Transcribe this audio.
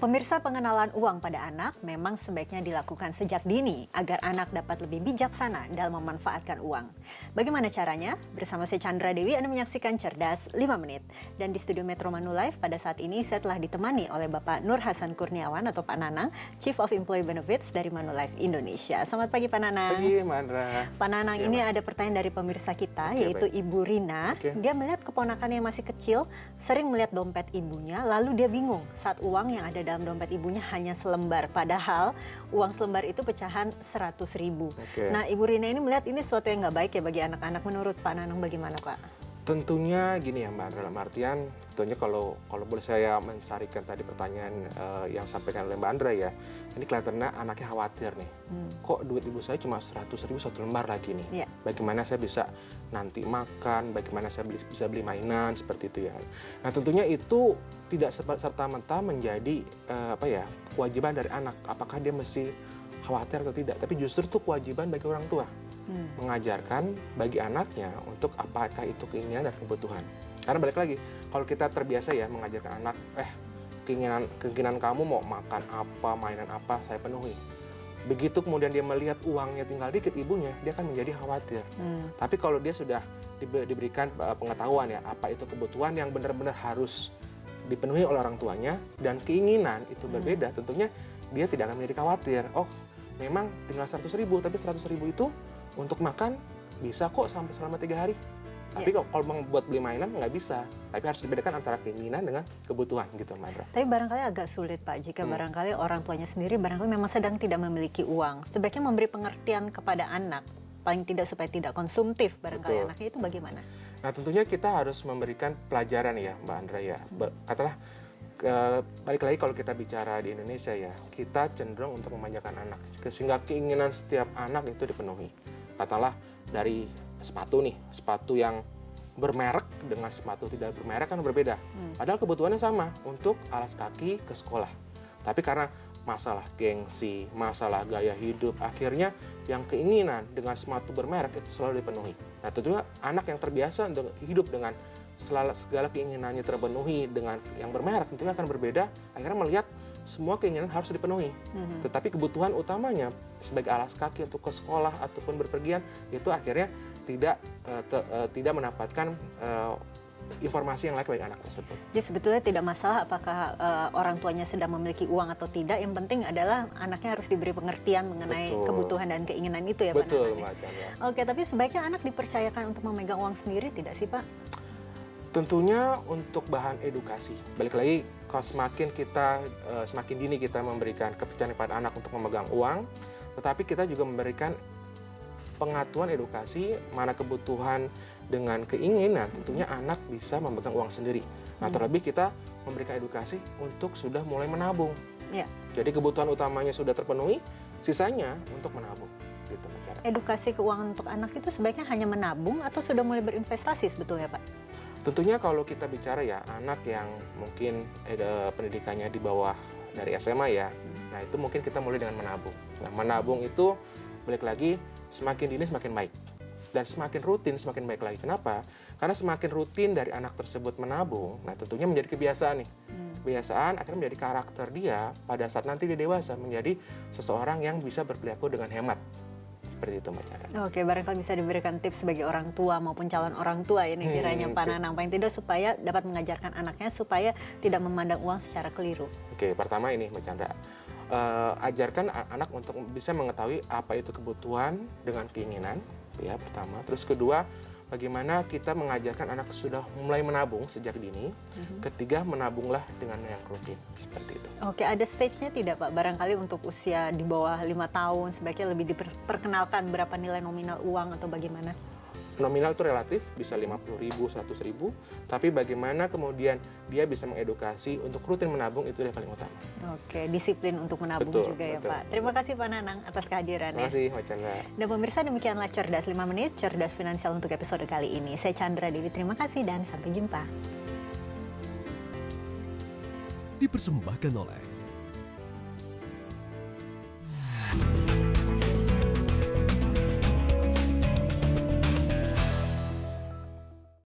Pemirsa, pengenalan uang pada anak memang sebaiknya dilakukan sejak dini agar anak dapat lebih bijaksana dalam memanfaatkan uang. Bagaimana caranya? Bersama saya Chandra Dewi, Anda menyaksikan Cerdas 5 Menit. Dan di studio Metro Manulife pada saat ini saya telah ditemani oleh Bapak Nur Hasan Kurniawan atau Pak Nanang, Chief of Employee Benefits dari Manulife Indonesia. Selamat pagi Pak Nanang. Pagi Mbak Andra. Pak Nanang, Ya, ini Mbak. ada pertanyaan dari pemirsa kita, Oke, yaitu baik. Ibu Rina. Oke. Dia melihat keponakannya yang masih kecil, sering melihat dompet ibunya, lalu dia bingung saat uang yang ada dalam dompet ibunya hanya selembar. Padahal uang selembar itu pecahan 100.000. Oke. Nah, Ibu Rina ini melihat ini sesuatu yang nggak baik ya bagi anak-anak. Menurut Pak Nanang bagaimana, Pak? Tentunya gini ya Mbak Andra, dalam artian tentunya kalau boleh saya mensarikan tadi pertanyaan yang sampaikan oleh Mbak Andra ya, ini kelihatannya anaknya khawatir nih. Kok duit ibu saya cuma 100.000 satu lembar lagi nih? Iya. Bagaimana saya bisa nanti makan, bagaimana saya bisa beli mainan seperti itu ya. Nah tentunya itu tidak serta-merta menjadi kewajiban dari anak. Apakah dia mesti khawatir atau tidak? Tapi justru itu kewajiban bagi orang tua. Mengajarkan bagi anaknya untuk apakah itu keinginan dan kebutuhan. Karena balik lagi, kalau kita terbiasa ya mengajarkan anak, keinginan kamu mau makan apa, mainan apa, saya penuhi. Begitu kemudian dia melihat uangnya tinggal dikit ibunya, dia akan menjadi khawatir. Tapi kalau dia sudah diberikan pengetahuan ya, apa itu kebutuhan yang benar-benar harus dipenuhi oleh orang tuanya dan keinginan itu berbeda, tentunya dia tidak akan menjadi khawatir. Oh, memang tinggal 100.000, tapi 100.000 itu untuk makan bisa kok sampai selama 3 hari. Tapi kalau membuat beli mainan nggak bisa. Tapi harus dibedakan antara keinginan dengan kebutuhan gitu, Mbak Andra. Tapi barangkali agak sulit, Pak, jika barangkali orang tuanya sendiri barangkali memang sedang tidak memiliki uang. Sebaiknya memberi pengertian kepada anak, paling tidak supaya tidak konsumtif barangkali. Betul. Anaknya itu bagaimana? Nah tentunya kita harus memberikan pelajaran ya Mbak Andra ya. Katalah balik lagi kalau kita bicara di Indonesia ya, kita cenderung untuk memanjakan anak sehingga keinginan setiap anak itu dipenuhi. Katalah dari sepatu nih, sepatu yang bermerek dengan sepatu tidak bermerek kan berbeda. Padahal kebutuhannya sama untuk alas kaki ke sekolah. Tapi karena masalah gengsi, masalah gaya hidup, akhirnya yang keinginan dengan sepatu bermerek itu selalu dipenuhi. Nah tentunya anak yang terbiasa untuk hidup dengan segala keinginannya terpenuhi dengan yang bermerek tentunya akan berbeda, akhirnya melihat semua keinginan harus dipenuhi. Tetapi kebutuhan utamanya sebagai alas kaki untuk ke sekolah ataupun berpergian itu akhirnya tidak mendapatkan informasi yang layak bagi anak tersebut. Jadi sebetulnya tidak masalah apakah orang tuanya sedang memiliki uang atau tidak. Yang penting adalah anaknya harus diberi pengertian mengenai Betul. kebutuhan dan keinginan itu ya, Pak Betul, Nanang, ya? Mbak Chandra. Oke, tapi sebaiknya anak dipercayakan untuk memegang uang sendiri tidak sih, Pak? Tentunya untuk bahan edukasi. Balik lagi, kalau semakin dini kita memberikan kepercayaan pada anak untuk memegang uang, tetapi kita juga memberikan pengetahuan edukasi mana kebutuhan dengan keinginan, tentunya anak bisa memegang uang sendiri. Nah, terlebih kita memberikan edukasi untuk sudah mulai menabung. Ya. Jadi kebutuhan utamanya sudah terpenuhi, sisanya untuk menabung. Gitu, cara. Edukasi keuangan untuk anak itu sebaiknya hanya menabung atau sudah mulai berinvestasi sebetulnya, Pak? Tentunya kalau kita bicara ya anak yang mungkin pendidikannya di bawah dari SMA ya, nah itu mungkin kita mulai dengan menabung. Nah menabung itu balik lagi semakin dini semakin baik dan semakin rutin semakin baik lagi. Kenapa? Karena semakin rutin dari anak tersebut menabung, nah tentunya menjadi kebiasaan nih. Kebiasaan akhirnya menjadi karakter dia pada saat nanti dia dewasa menjadi seseorang yang bisa berperilaku dengan hemat. Seperti itu Mbak Chandra. Oke, barangkali bisa diberikan tips sebagai orang tua maupun calon orang tua ini kiranya Pak Nanang, paling tidak supaya dapat mengajarkan anaknya supaya tidak memandang uang secara keliru. Oke, pertama ini Mbak Chandra, ajarkan anak untuk bisa mengetahui apa itu kebutuhan dengan keinginan, ya pertama. Terus kedua, bagaimana kita mengajarkan anak sudah mulai menabung sejak dini. Ketiga, menabunglah dengan yang rutin, seperti itu. Oke, ada stage-nya tidak Pak? Barangkali untuk usia di bawah 5 tahun sebaiknya lebih diperkenalkan berapa nilai nominal uang atau bagaimana? Nominal itu relatif, bisa 50.000, 100.000, tapi bagaimana kemudian dia bisa mengedukasi untuk rutin menabung itu yang paling utama. Oke, disiplin untuk menabung Betul, juga ya betul. Pak. Terima kasih Pak Nanang atas kehadirannya. Terima kasih Mbak Chandra. Dan pemirsa, demikianlah Cerdas 5 Menit, Cerdas Finansial untuk episode kali ini. Saya Chandra Dewi, terima kasih dan sampai jumpa. Dipersembahkan oleh